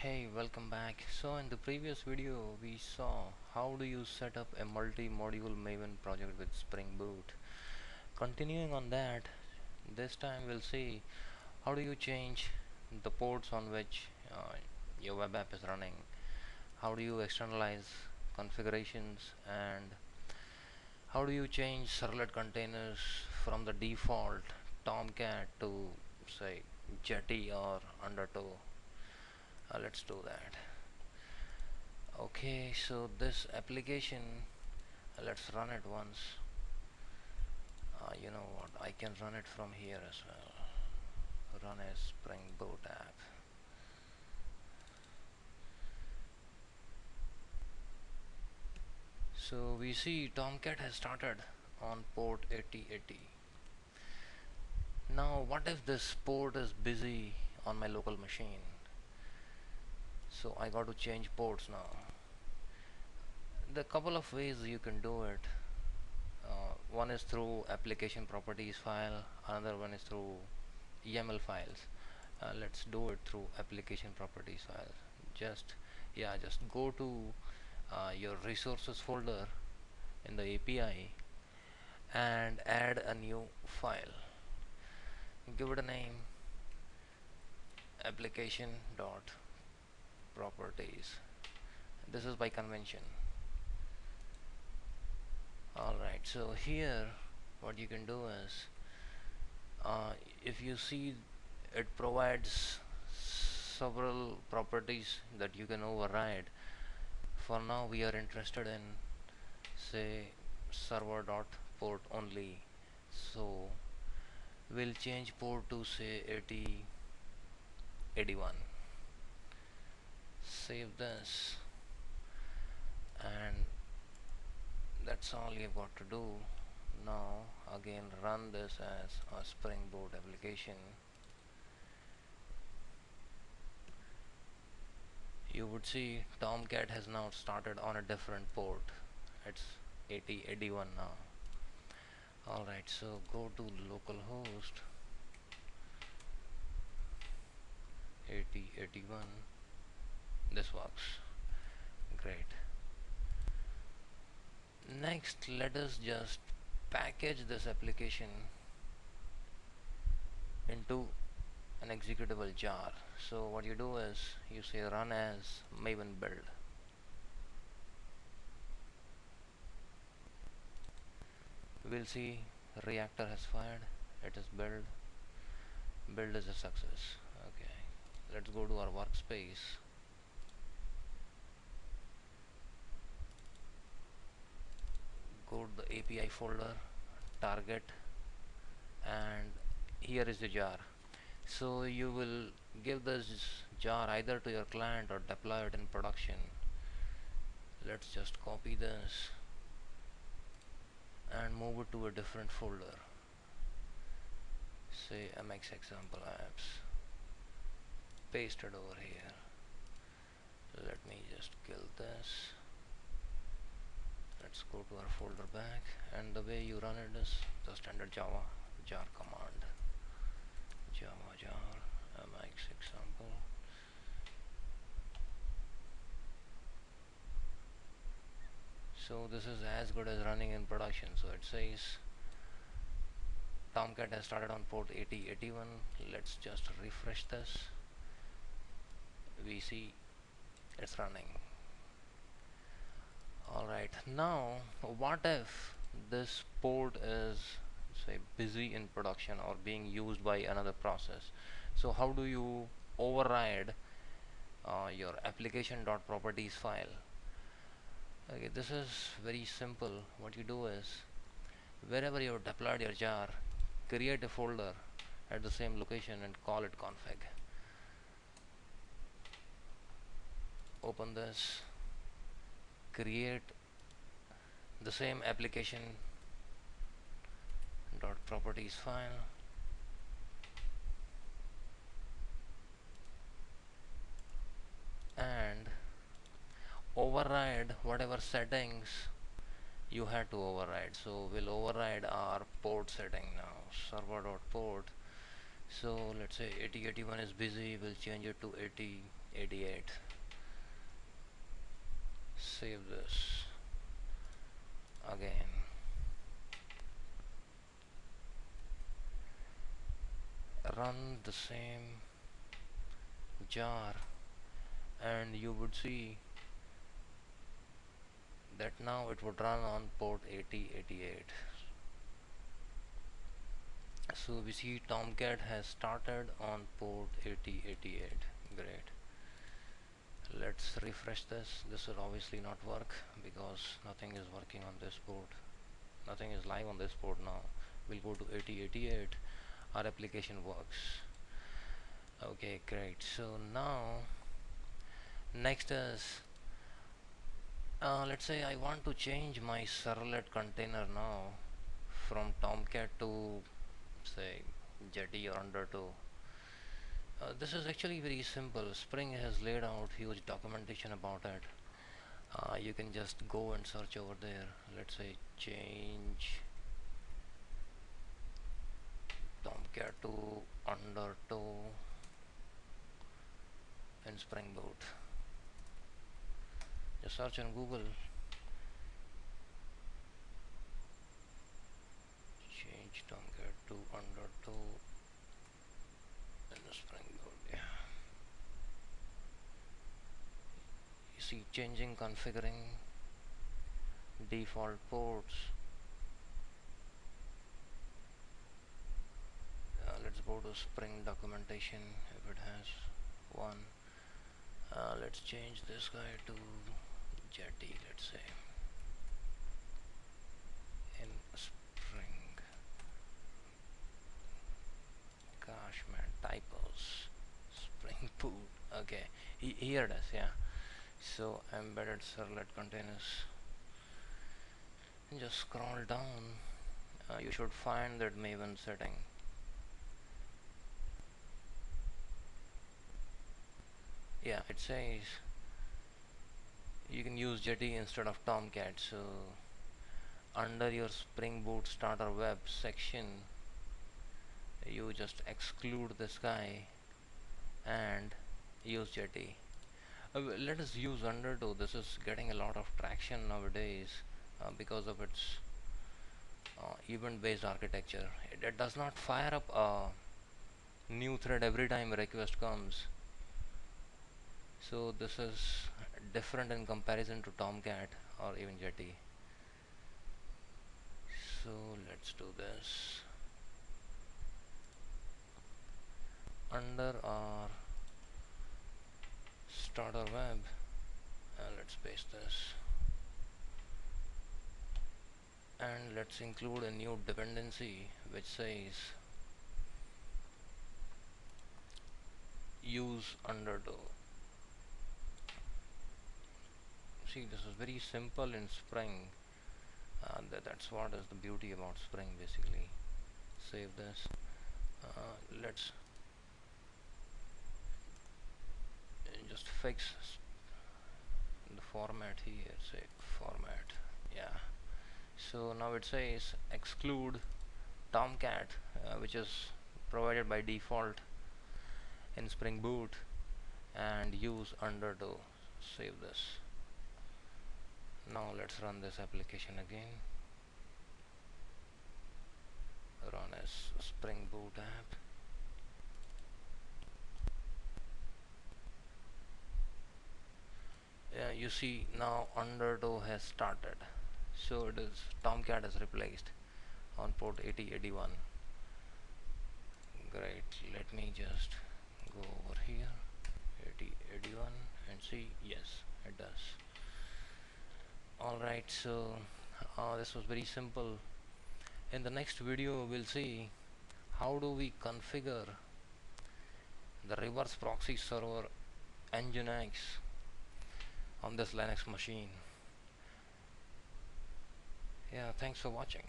Hey, welcome back. So in the previous video we saw how do you set up a multi-module Maven project with Spring Boot. Continuing on that, this time we'll see how do you change the ports on which your web app is running, how do you externalize configurations, and how do you change servlet containers from the default Tomcat to say Jetty or Undertow. Let's do that. Okay, so this application, let's run it once. You know what, I can run it from here as well. Run a Spring Boot app. So we see Tomcat has started on port 8080. Now what if this port is busy on my local machine? So I got to change ports now. There are couple of ways you can do it. One is through application properties file, another one is through YAML files. Let's do it through application properties file. Just go to your resources folder in the API and add a new file. Give it a name, application dot properties. This is by convention. Alright, so here what you can do is if you see it provides several properties that you can override. For now we are interested in say server dot port only, so we'll change port to say 8081. Save this, and that's all you've got to do. Now again run this as a Spring Boot application. You would see Tomcat has now started on a different port. It's 8081 now. Alright, so go to localhost 8081. This works great. Next, let us just package this application into an executable jar. So what you do is you say run as Maven build. We'll see reactor has fired. It is build. Build is a success. Okay, let's go to our workspace. Go to the API folder, target, and here is the jar. So you will give this jar either to your client or deploy it in production. Let's just copy this and move it to a different folder, say MX example apps. Paste it over here. Let me just kill this. Let's go to our folder back, and the way you run it is the standard Java jar command. Java jar MX example. So this is as good as running in production. So it says Tomcat has started on port 8081. Let's just refresh this. We see it's running. Alright, now what if this port is say busy in production or being used by another process? So how do you override your application.properties file? Okay, this is very simple. What you do is wherever you have deployed your jar, create a folder at the same location and call it config. Open this, create the same application dot properties file, and override whatever settings you had to override. So we'll override our port setting now, server.port. So let's say 8081 is busy, we'll change it to 8088. Save this again. Run the same jar and you would see that now it would run on port 8088. So we see Tomcat has started on port 8088. Great. Let's refresh this. This will obviously not work because nothing is working on this port. Nothing is live on this port now. We'll go to 8088. Our application works. Okay, great. So now next is let's say I want to change my servlet container now from Tomcat to say Jetty or Undertow. This is actually very simple. Spring has laid out huge documentation about it. You can just go and search over there. Let's say change Tomcat to Undertow in Spring Boot. Just search on Google. Change Tomcat to Undertow in the Spring Boot. Yeah. You see changing, configuring default ports. Let's go to Spring documentation if it has one. Let's change this guy to Jetty, let's say, in Spring. Gosh man, typos. Spring Boot. Okay, here it is. Yeah. So embedded servlet containers. And just scroll down. You should find that Maven setting. Yeah, it says you can use Jetty instead of Tomcat. So under your Spring Boot starter web section, you just exclude this guy and use Jetty. Let us use Undertow. This is getting a lot of traction nowadays because of its event-based architecture. It does not fire up a new thread every time a request comes. So this is different in comparison to Tomcat or even Jetty. So let's do this. Under our starter web, let's paste this. And let's include a new dependency which says use Undertow. See, this is very simple in Spring. That's what is the beauty about Spring basically. Save this. Let's just fix the format here. Say format. Yeah. So now it says exclude Tomcat, which is provided by default in Spring Boot, and use Undertow. Save this. Now let's run this application again. Run as Spring Boot app. You see now Undertow has started. So it is Tomcat is replaced on port 8081. Great. Let me just go over here 8081 and see. Yes, it does. Alright, so this was very simple. In the next video we'll see how do we configure the reverse proxy server Nginx on this Linux machine. Yeah, thanks for watching.